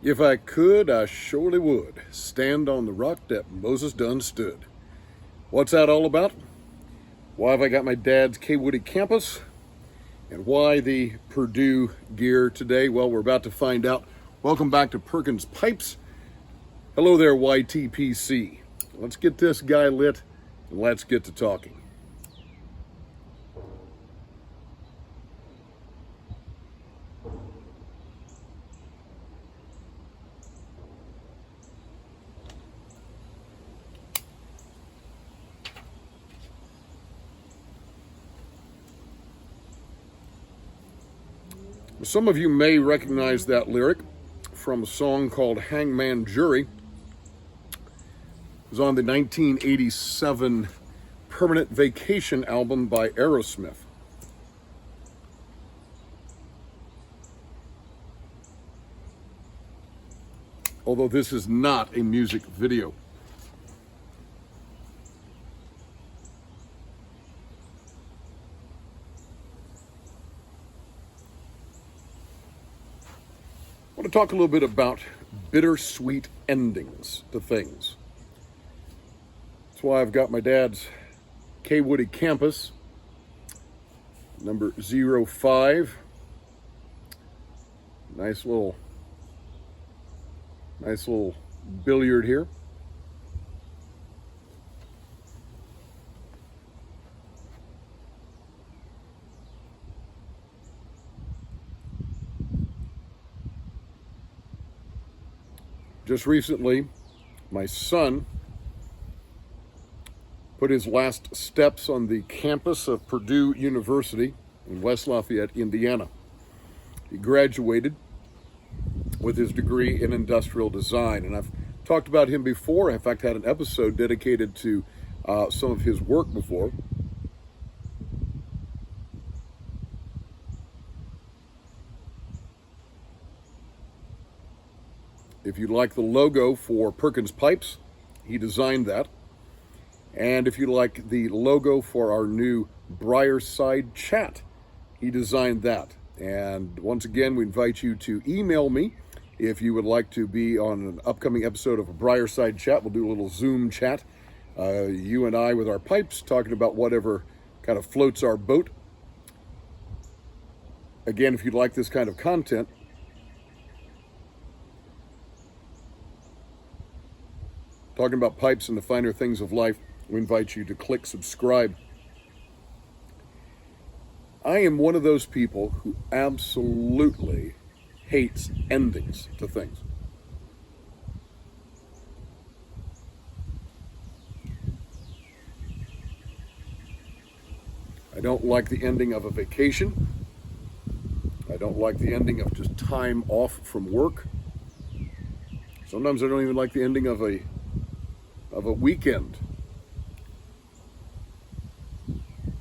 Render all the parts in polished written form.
If I could, I surely would stand on the rock that Moses done stood. What's that all about? Why have I got my dad's Kaywoodie Campus? And why the Purdue gear today? Well, we're about to find out. Welcome back to Perkins Pipes. Hello there, YTPC. Let's get this guy lit and let's get to talking. Some of you may recognize that lyric from a song called Hangman Jury. It was on the 1987 Permanent Vacation album by Aerosmith. Although this is not a music video. I want to talk a little bit about bittersweet endings to things. That's why I've got my dad's Kaywoodie Campus, number 05. Nice little billiard here. Just recently, my son put his last steps on the campus of Purdue University in West Lafayette, Indiana. He graduated with his degree in industrial design, and I've talked about him before. In fact, had an episode dedicated to some of his work before. If you like the logo for Perkins Pipes, he designed that. And if you like the logo for our new Brierside Chat, he designed that. And once again, we invite you to email me if you would like to be on an upcoming episode of a Brierside Chat. We'll do a little Zoom chat, you and I with our pipes, talking about whatever kind of floats our boat. Again, if you'd like this kind of content, talking about pipes and the finer things of life, we invite you to click subscribe. I am one of those people who absolutely hates endings to things. I don't like the ending of a vacation. I don't like the ending of just time off from work. Sometimes I don't even like the ending of a weekend.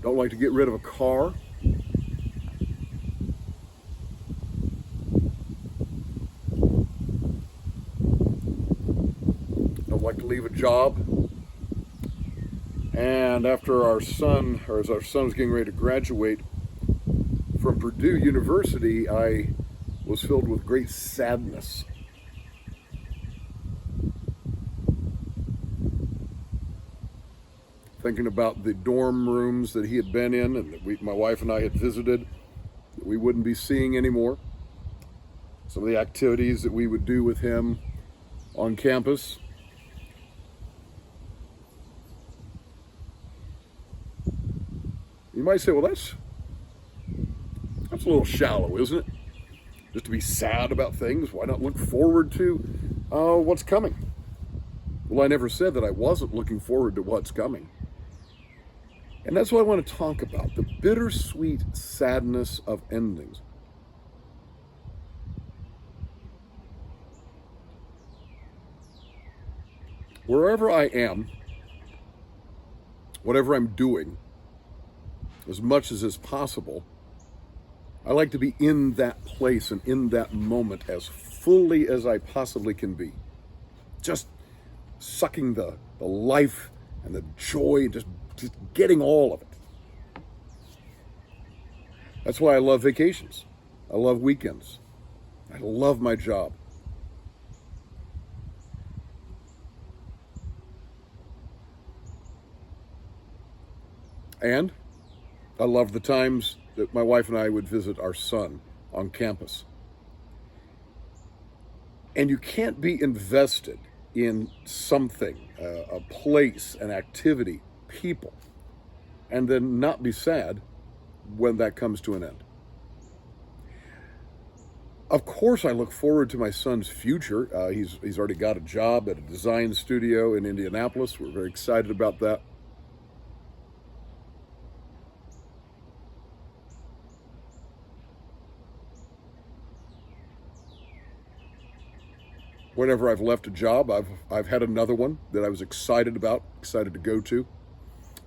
Don't like to get rid of a car. Don't like to leave a job. And after as our son was getting ready to graduate from Purdue University, I was filled with great sadness. Thinking about the dorm rooms that he had been in and that my wife and I had visited, that we wouldn't be seeing anymore. Some of the activities that we would do with him on campus. You might say, well, that's a little shallow, isn't it? Just to be sad about things. Why not look forward to what's coming? Well, I never said that I wasn't looking forward to what's coming. And that's what I want to talk about, the bittersweet sadness of endings. Wherever I am, whatever I'm doing, as much as is possible, I like to be in that place and in that moment as fully as I possibly can be. Just sucking the life and the joy, just getting all of it. That's why I love vacations. I love weekends. I love my job. And I loved the times that my wife and I would visit our son on campus. And you can't be invested in something, a place, an activity, people, and then not be sad when that comes to an end. Of course, I look forward to my son's future. He's already got a job at a design studio in Indianapolis. We're very excited about that. Whenever I've left a job, I've had another one that I was excited about, excited to go to.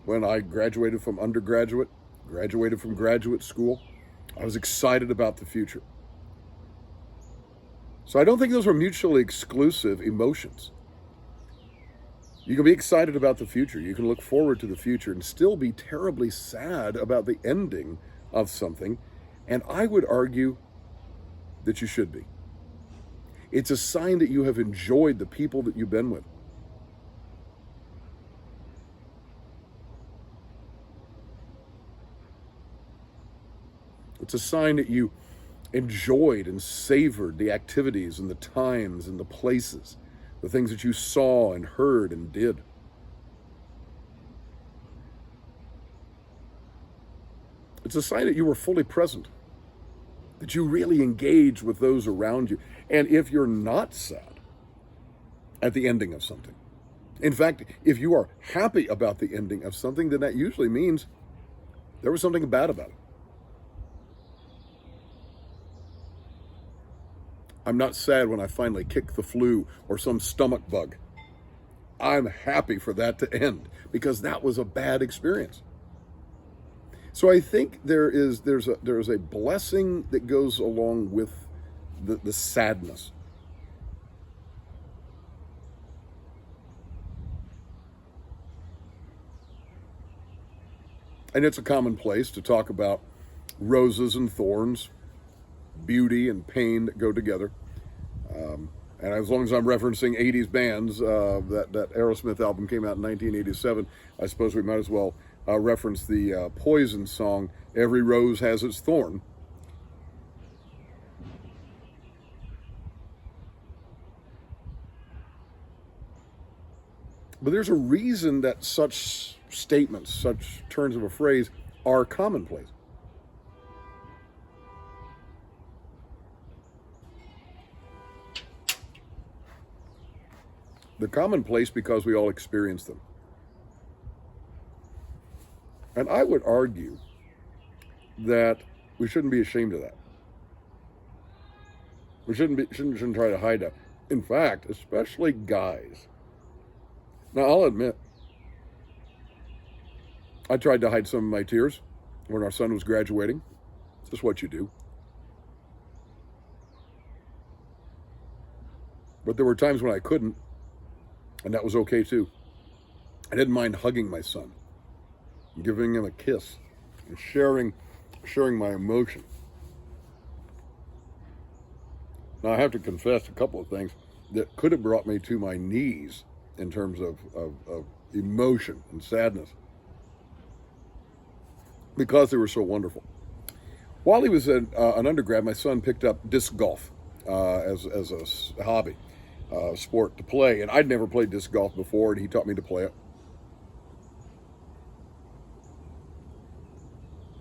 When I graduated from undergraduate, graduated from graduate school, I was excited about the future. So I don't think those are mutually exclusive emotions. You can be excited about the future. You can look forward to the future and still be terribly sad about the ending of something. And I would argue that you should be. It's a sign that you have enjoyed the people that you've been with. It's a sign that you enjoyed and savored the activities and the times and the places, the things that you saw and heard and did. It's a sign that you were fully present, that you really engaged with those around you. And if you're not sad at the ending of something, in fact, if you are happy about the ending of something, then that usually means there was something bad about it. I'm not sad when I finally kick the flu or some stomach bug. I'm happy for that to end because that was a bad experience. So I think there's a blessing that goes along with the sadness. And it's a commonplace to talk about roses and thorns, beauty and pain that go together. And as long as I'm referencing 80s bands, that Aerosmith album came out in 1987, I suppose we might as well reference the Poison song, Every Rose Has Its Thorn. But there's a reason that such statements, such turns of a phrase, are commonplace. They're commonplace because we all experience them. And I would argue that we shouldn't be ashamed of that. We shouldn't try to hide that. In fact, especially guys. Now, I'll admit, I tried to hide some of my tears when our son was graduating. It's just what you do. But there were times when I couldn't, and that was okay too. I didn't mind hugging my son, giving him a kiss, and sharing my emotion. Now, I have to confess a couple of things that could have brought me to my knees in terms of emotion and sadness because they were so wonderful. While he was an undergrad, my son picked up disc golf as a hobby, sport to play. And I'd never played disc golf before, and he taught me to play it.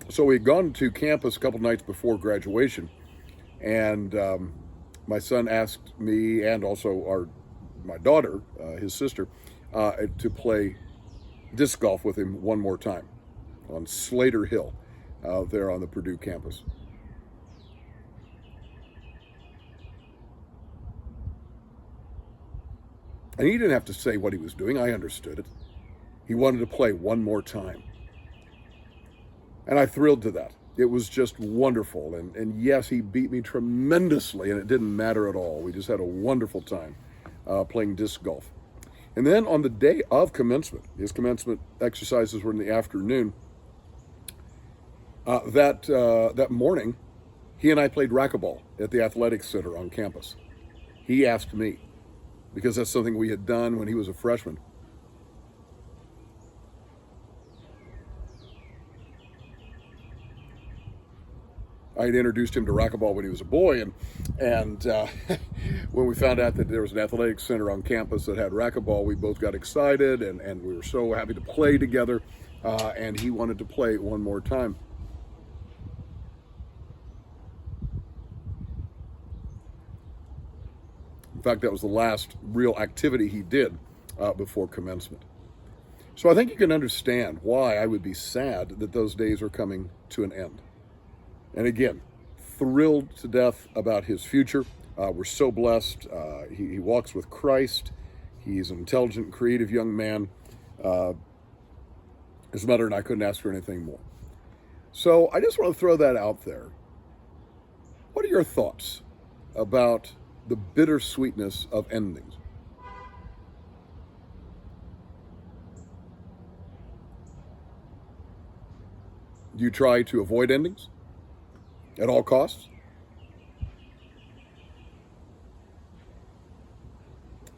So we had gone to campus a couple nights before graduation, and my son asked me and also my daughter, his sister, to play disc golf with him one more time on Slater Hill there on the Purdue campus. And he didn't have to say what he was doing. I understood it. He wanted to play one more time. And I thrilled to that. It was just wonderful. And yes, he beat me tremendously, and it didn't matter at all. We just had a wonderful time playing disc golf. And then on the day of commencement, his commencement exercises were in the afternoon. That morning, he and I played racquetball at the athletics center on campus. He asked me, because that's something we had done when he was a freshman. I had introduced him to racquetball when he was a boy, and when we found out that there was an athletic center on campus that had racquetball, we both got excited, and we were so happy to play together, and he wanted to play one more time. In fact, that was the last real activity he did before commencement. So I think you can understand why I would be sad that those days are coming to an end. And again, thrilled to death about his future. We're so blessed. He walks with Christ. He's an intelligent, creative young man. His mother and I couldn't ask for anything more. So I just want to throw that out there. What are your thoughts about the bittersweetness of endings? Do you try to avoid endings at all costs?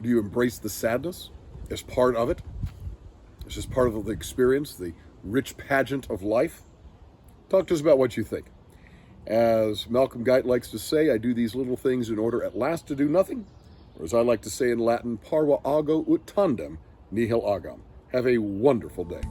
Do you embrace the sadness as part of it? It's just part of the experience, the rich pageant of life? Talk to us about what you think. As Malcolm Guite likes to say, I do these little things in order at last to do nothing. Or as I like to say in Latin, Parva ago ut tandem, nihil agam. Have a wonderful day.